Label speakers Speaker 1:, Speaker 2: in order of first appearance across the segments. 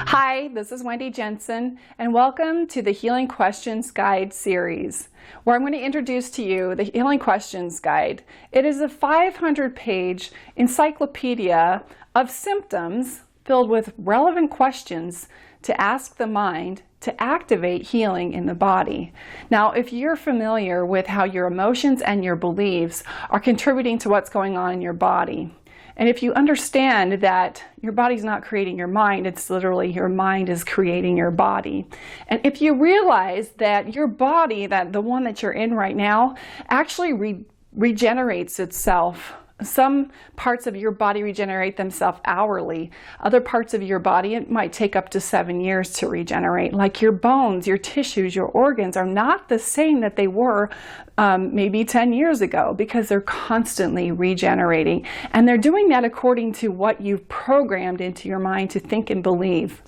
Speaker 1: Hi, this is Wendy Jensen, and welcome to the Healing Questions Guide series, where I'm going to introduce to you the Healing Questions Guide. It is a 500-page encyclopedia of symptoms filled with relevant questions to ask the mind to activate healing in the body. Now, if you're familiar with how your emotions and your beliefs are contributing to what's going on in your body, and if you understand that your body's not creating your mind, it's literally your mind is creating your body. And if you realize that your body, that the one that you're in right now, actually regenerates itself. Some parts of your body regenerate themselves hourly. Other parts of your body, it might take up to 7 years to regenerate. Like your bones, your tissues, your organs are not the same that they were maybe 10 years ago, because they're constantly regenerating. And they're doing that according to what you've programmed into your mind to think and believe.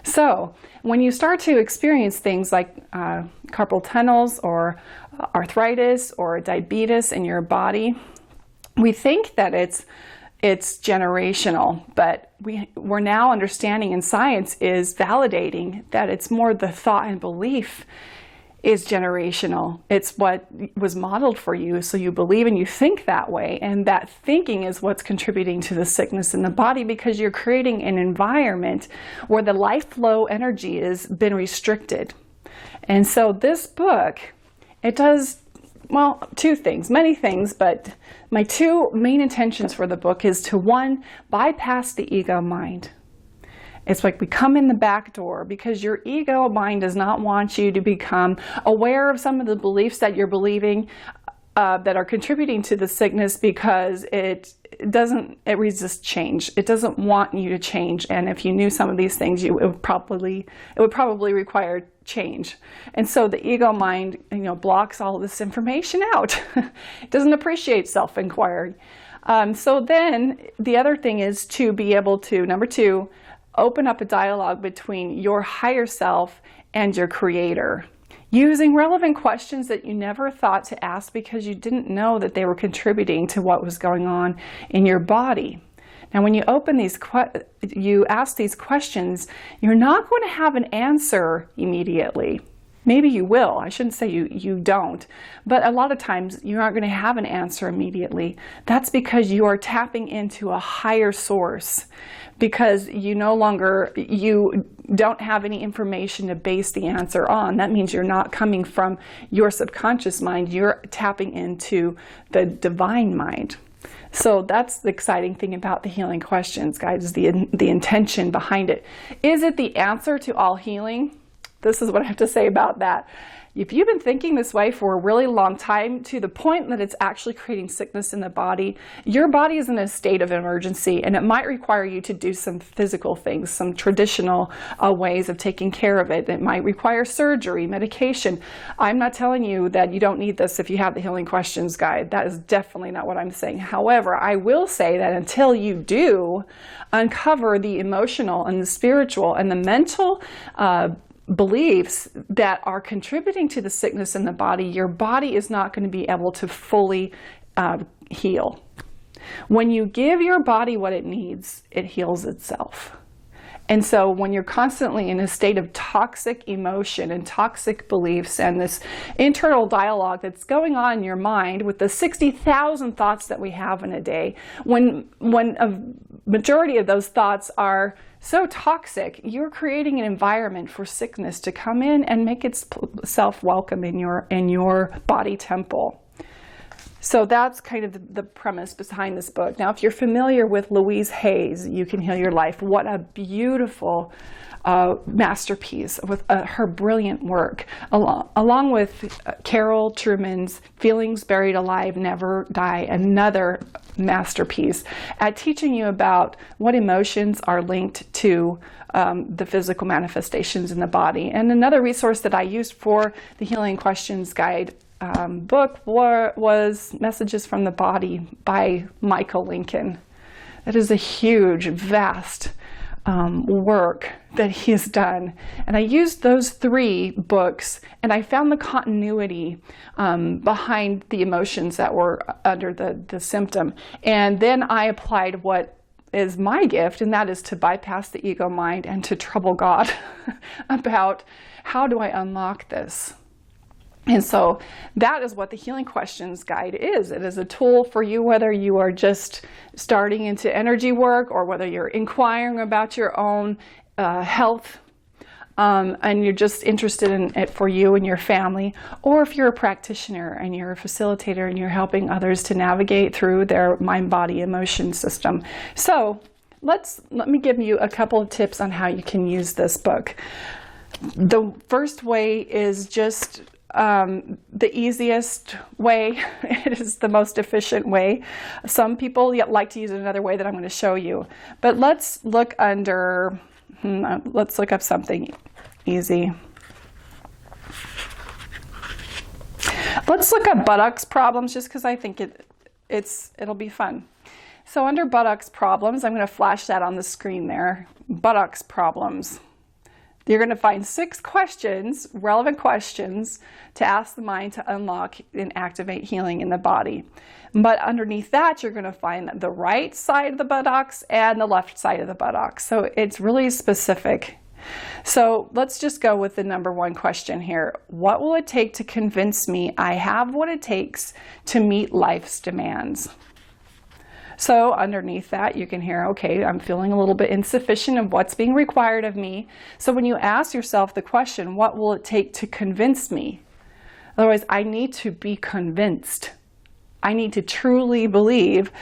Speaker 1: So when you start to experience things like carpal tunnels or arthritis or diabetes in your body, we think that it's generational, but we're now understanding, and science is validating that it's more the thought and belief is generational. It's what was modeled for you, so you believe and you think that way, and that thinking is what's contributing to the sickness in the body, because you're creating an environment where the life flow energy has been restricted. And so this book, it does, well, two things, many things, but my two main intentions for the book is to, one, bypass the ego mind. It's like we come in the back door because your ego mind does not want you to become aware of some of the beliefs that you're believing that are contributing to the sickness, because it resists change. It doesn't want you to change. And if you knew some of these things, it would probably require change. And so the ego mind, blocks all of this information out. It doesn't appreciate self-inquiry. So then the other thing is to be able to, number two, open up a dialogue between your higher self and your creator, using relevant questions that you never thought to ask because you didn't know that they were contributing to what was going on in your body. Now, when you you ask these questions, you're not going to have an answer immediately. Maybe you will. I shouldn't say you don't. But a lot of times you aren't going to have an answer immediately. That's because you are tapping into a higher source, because you don't have any information to base the answer on. That means you're not coming from your subconscious mind. You're tapping into the divine mind. So that's the exciting thing about the Healing Questions Guide, is the intention behind it. Is it the answer to all healing? This is what I have to say about that. If you've been thinking this way for a really long time, to the point that it's actually creating sickness in the body, your body is in a state of emergency, and it might require you to do some physical things, some traditional ways of taking care of it. It might require surgery, medication. I'm not telling you that you don't need this if you have the Healing Questions Guide. That is definitely not what I'm saying. However, I will say that until you do uncover the emotional and the spiritual and the mental beliefs that are contributing to the sickness in the body, your body is not going to be able to fully heal. When you give your body what it needs, it heals itself. And so when you're constantly in a state of toxic emotion and toxic beliefs and this internal dialogue that's going on in your mind with the 60,000 thoughts that we have in a day, when a majority of those thoughts are so toxic, you're creating an environment for sickness to come in and make itself welcome in your body temple. So that's kind of the premise behind this book. Now, if you're familiar with Louise Hay's You Can Heal Your Life, what a beautiful masterpiece with her brilliant work, along with Carol Truman's Feelings Buried Alive, Never Die, another masterpiece at teaching you about what emotions are linked to the physical manifestations in the body. And another resource that I used for the Healing Questions Guide book was Messages from the Body by Michael Lincoln. It is a huge, vast work that he has done. And I used those 3 books, and I found the continuity behind the emotions that were under the symptom. And then I applied what is my gift, and that is to bypass the ego mind and to trouble God about how do I unlock this. And so that is what the Healing Questions Guide is. It is a tool for you, whether you are just starting into energy work or whether you're inquiring about your own health and you're just interested in it for you and your family, or if you're a practitioner and you're a facilitator and you're helping others to navigate through their mind-body emotion system. So let me give you a couple of tips on how you can use this book. The first way is just the easiest way. It is the most efficient way. Some people like to use it another way that I'm going to show you. But let's look under, let's look up something easy. Let's look up buttocks problems, just because I think it'll be fun. So under buttocks problems, I'm going to flash that on the screen there. Buttocks problems. You're going to find 6 questions, relevant questions, to ask the mind to unlock and activate healing in the body. But underneath that, you're going to find the right side of the buttocks and the left side of the buttocks. So it's really specific. So let's just go with the number 1 question here. What will it take to convince me I have what it takes to meet life's demands? So underneath that, you can hear, okay, I'm feeling a little bit insufficient of what's being required of me. So when you ask yourself the question, what will it take to convince me? Otherwise, I need to be convinced. I need to truly believe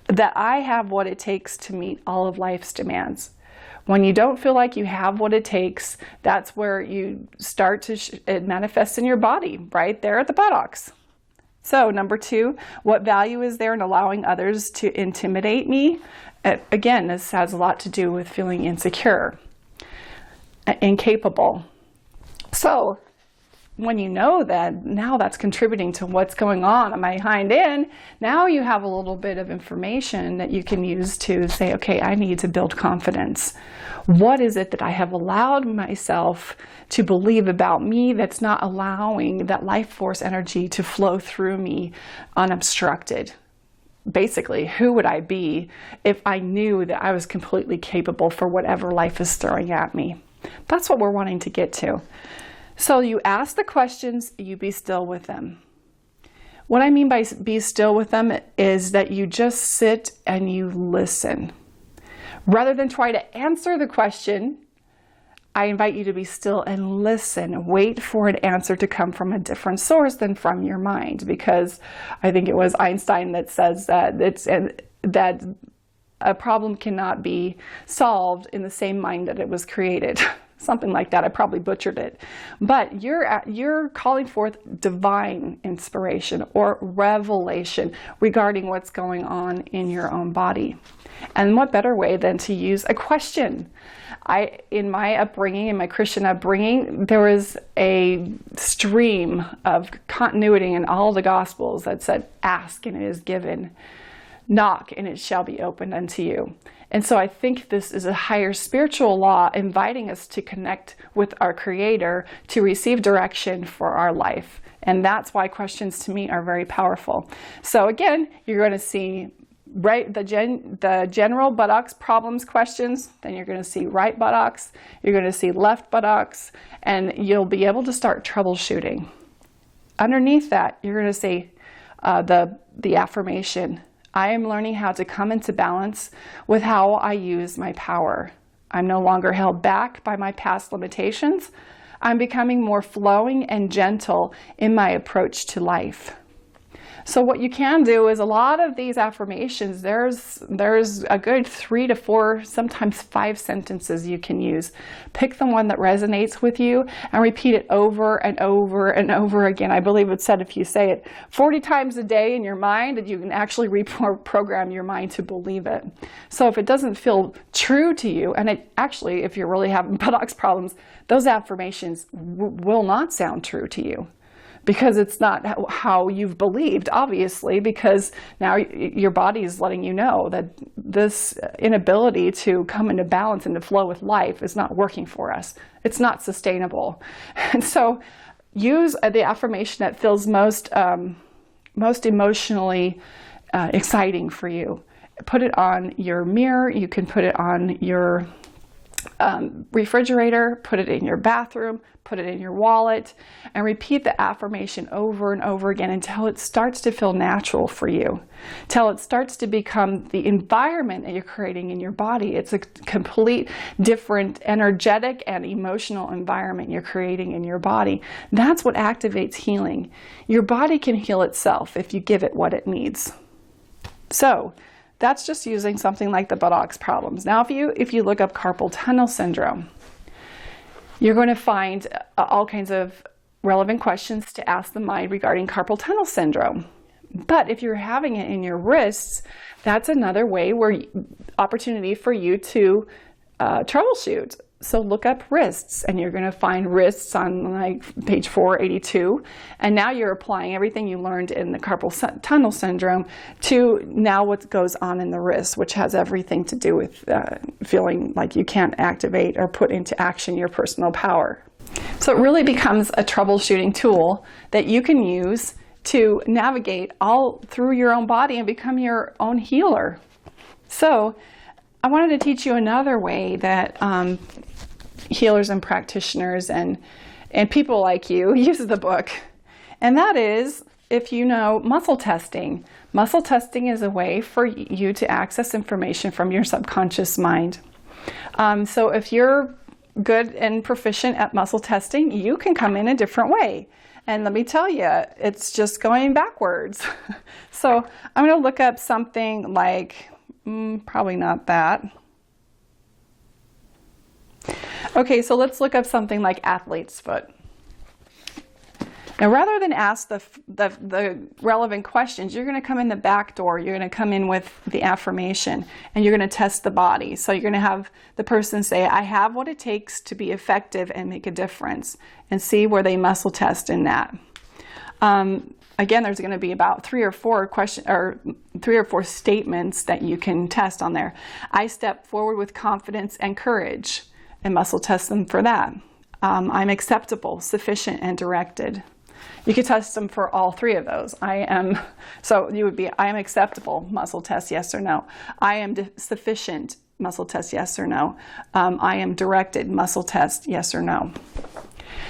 Speaker 1: that I have what it takes to meet all of life's demands. When you don't feel like you have what it takes, that's where you start to it manifests in your body, right there at the buttocks. So number 2, what value is there in allowing others to intimidate me? Again, this has a lot to do with feeling insecure, incapable. So when you know that, now that's contributing to what's going on my hind end, now you have a little bit of information that you can use to say, okay, I need to build confidence. What is it that I have allowed myself to believe about me that's not allowing that life force energy to flow through me unobstructed? Basically, who would I be if I knew that I was completely capable for whatever life is throwing at me? That's what we're wanting to get to. So you ask the questions, you be still with them. What I mean by be still with them is that you just sit and you listen. Rather than try to answer the question, I invite you to be still and listen. Wait for an answer to come from a different source than from your mind, because I think it was Einstein that says that that a problem cannot be solved in the same mind that it was created. Something like that. I probably butchered it. But you're calling forth divine inspiration or revelation regarding what's going on in your own body. And what better way than to use a question? In my upbringing, in my Christian upbringing, there was a stream of continuity in all the Gospels that said, ask and it is given. Knock and it shall be opened unto you. And so I think this is a higher spiritual law inviting us to connect with our Creator to receive direction for our life. And that's why questions to me are very powerful. So again, you're going to see right the general buttocks problems questions, then you're going to see right buttocks, you're going to see left buttocks, and you'll be able to start troubleshooting. Underneath that, you're going to see the affirmation. I am learning how to come into balance with how I use my power. I'm no longer held back by my past limitations. I'm becoming more flowing and gentle in my approach to life. So what you can do is a lot of these affirmations, there's a good 3 to 4, sometimes 5 sentences you can use. Pick the one that resonates with you and repeat it over and over and over again. I believe it's said if you say it 40 times a day in your mind, that you can actually reprogram your mind to believe it. So if it doesn't feel true to you, and it actually, if you're really having buttocks problems, those affirmations will not sound true to you. because it's not how you've believed, obviously, because now your body is letting you know that this inability to come into balance and to flow with life is not working for us. It's not sustainable. And so use the affirmation that feels most emotionally exciting for you. Put it on your mirror. You can put it on your refrigerator, put it in your bathroom, put it in your wallet, and repeat the affirmation over and over again until it starts to feel natural for you, till it starts to become the environment that you're creating in your body. It's a complete different energetic and emotional environment you're creating in your body. That's what activates healing. Your body can heal itself if you give it what it needs. So that's just using something like the buttocks problems. Now, if you look up carpal tunnel syndrome, you're going to find all kinds of relevant questions to ask the mind regarding carpal tunnel syndrome. But if you're having it in your wrists, that's another opportunity for you to troubleshoot. So look up wrists, and you're going to find wrists on like page 482. And now you're applying everything you learned in the carpal tunnel syndrome to now what goes on in the wrist, which has everything to do with feeling like you can't activate or put into action your personal power. So it really becomes a troubleshooting tool that you can use to navigate all through your own body and become your own healer. So I wanted to teach you another way that healers and practitioners and people like you use the book. And that is, if you know, muscle testing. Muscle testing is a way for you to access information from your subconscious mind. So if you're good and proficient at muscle testing, you can come in a different way. And let me tell you, it's just going backwards. So I'm going to look up something like, probably not that. Okay, so let's look up something like athlete's foot. Now, rather than ask the relevant questions, you're going to come in the back door. You're going to come in with the affirmation, and you're going to test the body. So you're going to have the person say, I have what it takes to be effective and make a difference, and see where they muscle test in that. Again, there's going to be about 3 or 4 statements that you can test on there. I step forward with confidence and courage, and muscle test them for that. I'm acceptable, sufficient, and directed. You could test them for all 3 of those. So you would be, I am acceptable, muscle test yes or no. I am sufficient, muscle test yes or no. I am directed, muscle test yes or no.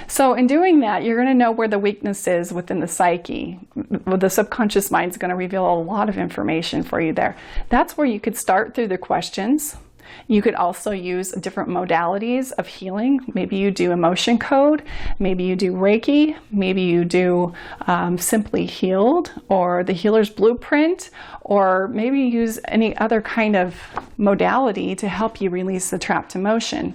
Speaker 1: So in doing that, you're going to know where the weakness is within the psyche. The subconscious mind is going to reveal a lot of information for you there. That's where you could start through the questions. You could also use different modalities of healing. Maybe you do emotion code, maybe you do Reiki, maybe you do Simply Healed or the Healer's Blueprint, or maybe you use any other kind of modality to help you release the trapped emotion.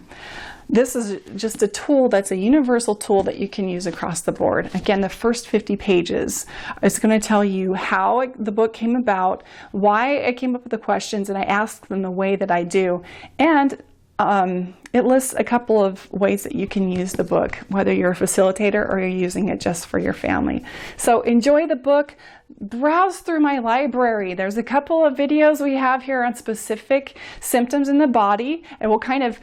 Speaker 1: This is just a tool that's a universal tool that you can use across the board. Again, the first 50 pages is going to tell you how the book came about, why I came up with the questions, and I asked them the way that I do. And it lists a couple of ways that you can use the book, whether you're a facilitator or you're using it just for your family. So enjoy the book. Browse through my library. There's a couple of videos we have here on specific symptoms in the body, and we'll kind of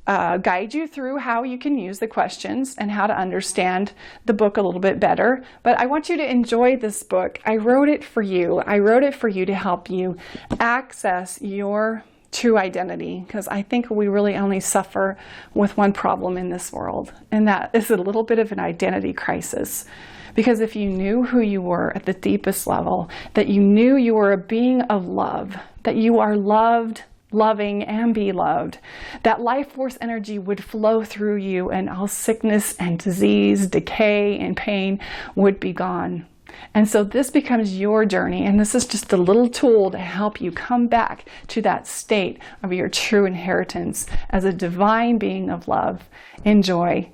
Speaker 1: guide you through how you can use the questions and how to understand the book a little bit better. But I want you to enjoy this book. I wrote it for you. I wrote it for you to help you access your true identity, because I think we really only suffer with one problem in this world, and that is a little bit of an identity crisis. Because if you knew who you were at the deepest level, that you knew you were a being of love, that you are loved, loving, and be loved, that life force energy would flow through you, and all sickness and disease, decay and pain would be gone. And so this becomes your journey, and this is just a little tool to help you come back to that state of your true inheritance as a divine being of love. Enjoy.